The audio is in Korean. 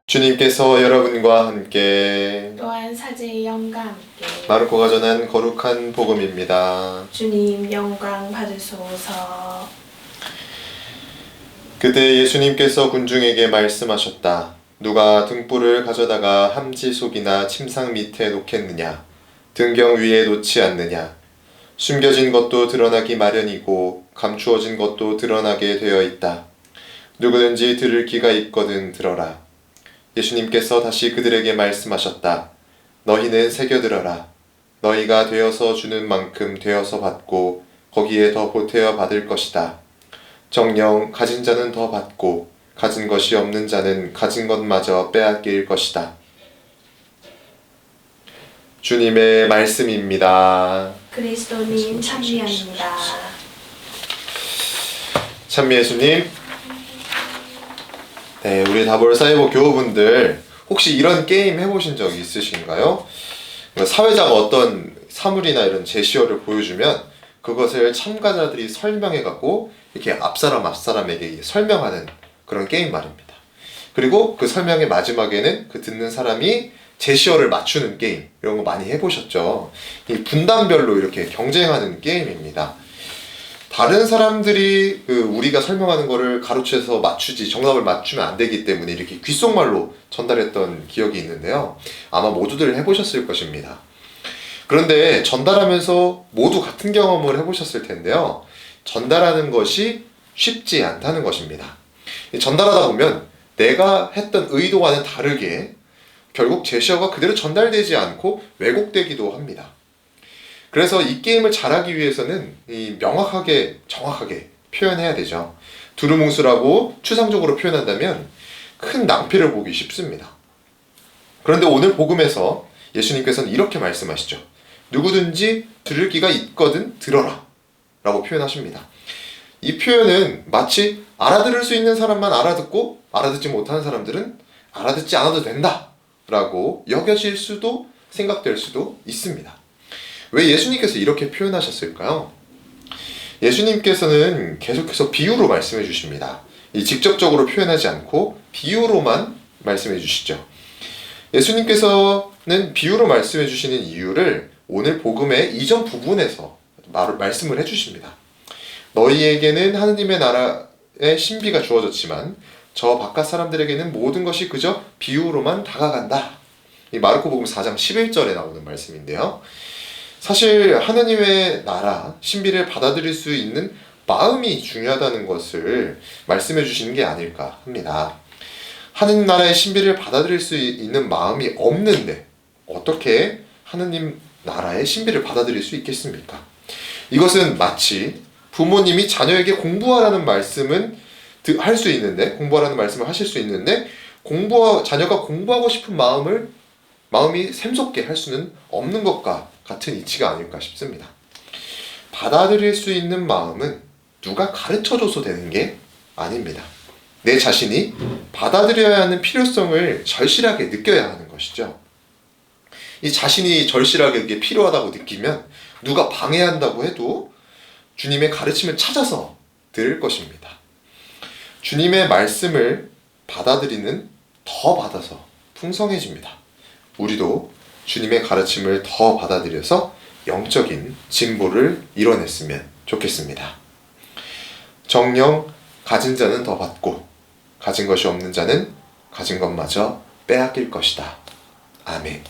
주님께서 여러분과 함께 또한 사제의 영과 함께 마르코가 전한 거룩한 복음입니다. 주님 영광 받으소서. 그때 예수님께서 군중에게 말씀하셨다. 누가 등불을 가져다가 함지 속이나 침상 밑에 놓겠느냐? 등경 위에 놓지 않느냐? 숨겨진 것도 드러나기 마련이고 감추어진 것도 드러나게 되어 있다. 누구든지 들을 귀가 있거든 들어라. 예수님께서 다시 그들에게 말씀하셨다. 너희는 새겨들어라. 너희가 되어서 주는 만큼 되어서 받고 거기에 더 보태어 받을 것이다. 정녕 가진 자는 더 받고 가진 것이 없는 자는 가진 것마저 빼앗길 것이다. 주님의 말씀입니다. 그리스도님 찬미합니다. 찬미 예수님. 네, 우리 다볼 사이버 교우분들 혹시 이런 게임 해보신 적 있으신가요? 사회자가 어떤 사물이나 이런 제시어를 보여주면 그것을 참가자들이 설명해갖고 이렇게 앞사람에게 설명하는 그런 게임 말입니다. 그리고 그 설명의 마지막에는 그 듣는 사람이 제시어를 맞추는 게임, 이런 거 많이 해보셨죠? 이 분단별로 이렇게 경쟁하는 게임입니다. 다른 사람들이 우리가 설명하는 거를 가로채서 맞추지 정답을 맞추면 안 되기 때문에 이렇게 귓속말로 전달했던 기억이 있는데요. 아마 모두들 해보셨을 것입니다. 그런데 전달하면서 모두 같은 경험을 해보셨을 텐데요. 전달하는 것이 쉽지 않다는 것입니다. 전달하다 보면 내가 했던 의도와는 다르게 결국 제시어가 그대로 전달되지 않고 왜곡되기도 합니다. 그래서 이 게임을 잘하기 위해서는 명확하게 정확하게 표현해야 되죠. 두루뭉술하고 추상적으로 표현한다면 큰 낭패를 보기 쉽습니다. 그런데 오늘 복음에서 예수님께서는 이렇게 말씀하시죠. 누구든지 들을 귀가 있거든 들어라 라고 표현하십니다. 이 표현은 마치 알아들을 수 있는 사람만 알아듣고 알아듣지 못하는 사람들은 알아듣지 않아도 된다 라고 여겨질 수도 생각될 수도 있습니다. 왜 예수님께서 이렇게 표현하셨을까요? 예수님께서는 계속해서 비유로 말씀해 주십니다. 직접적으로 표현하지 않고 비유로만 말씀해 주시죠. 예수님께서는 비유로 말씀해 주시는 이유를 오늘 복음의 이전 부분에서 말씀을 해 주십니다. 너희에게는 하느님의 나라의 신비가 주어졌지만 저 바깥 사람들에게는 모든 것이 그저 비유로만 다가간다. 이 마르코 복음 4장 11절에 나오는 말씀인데요. 사실 하느님의 나라, 신비를 받아들일 수 있는 마음이 중요하다는 것을 말씀해 주시는 게 아닐까 합니다. 하느님 나라의 신비를 받아들일 수 있는 마음이 없는데 어떻게 하느님 나라의 신비를 받아들일 수 있겠습니까? 이것은 마치 부모님이 자녀에게 공부하라는 말씀은 할 수 있는데, 공부하라는 말씀을 하실 수 있는데 자녀가 공부하고 싶은 마음이 샘솟게 할 수는 없는 것과 같은 이치가 아닐까 싶습니다. 받아들일 수 있는 마음은 누가 가르쳐줘서 되는 게 아닙니다. 내 자신이 받아들여야 하는 필요성을 절실하게 느껴야 하는 것이죠. 이 자신이 절실하게 그게 필요하다고 느끼면 누가 방해한다고 해도 주님의 가르침을 찾아서 들을 것입니다. 주님의 말씀을 받아들이는 더 받아서 풍성해집니다. 우리도 주님의 가르침을 더 받아들여서 영적인 진보를 이뤄냈으면 좋겠습니다. 정녕 가진 자는 더 받고 가진 것이 없는 자는 가진 것마저 빼앗길 것이다. 아멘.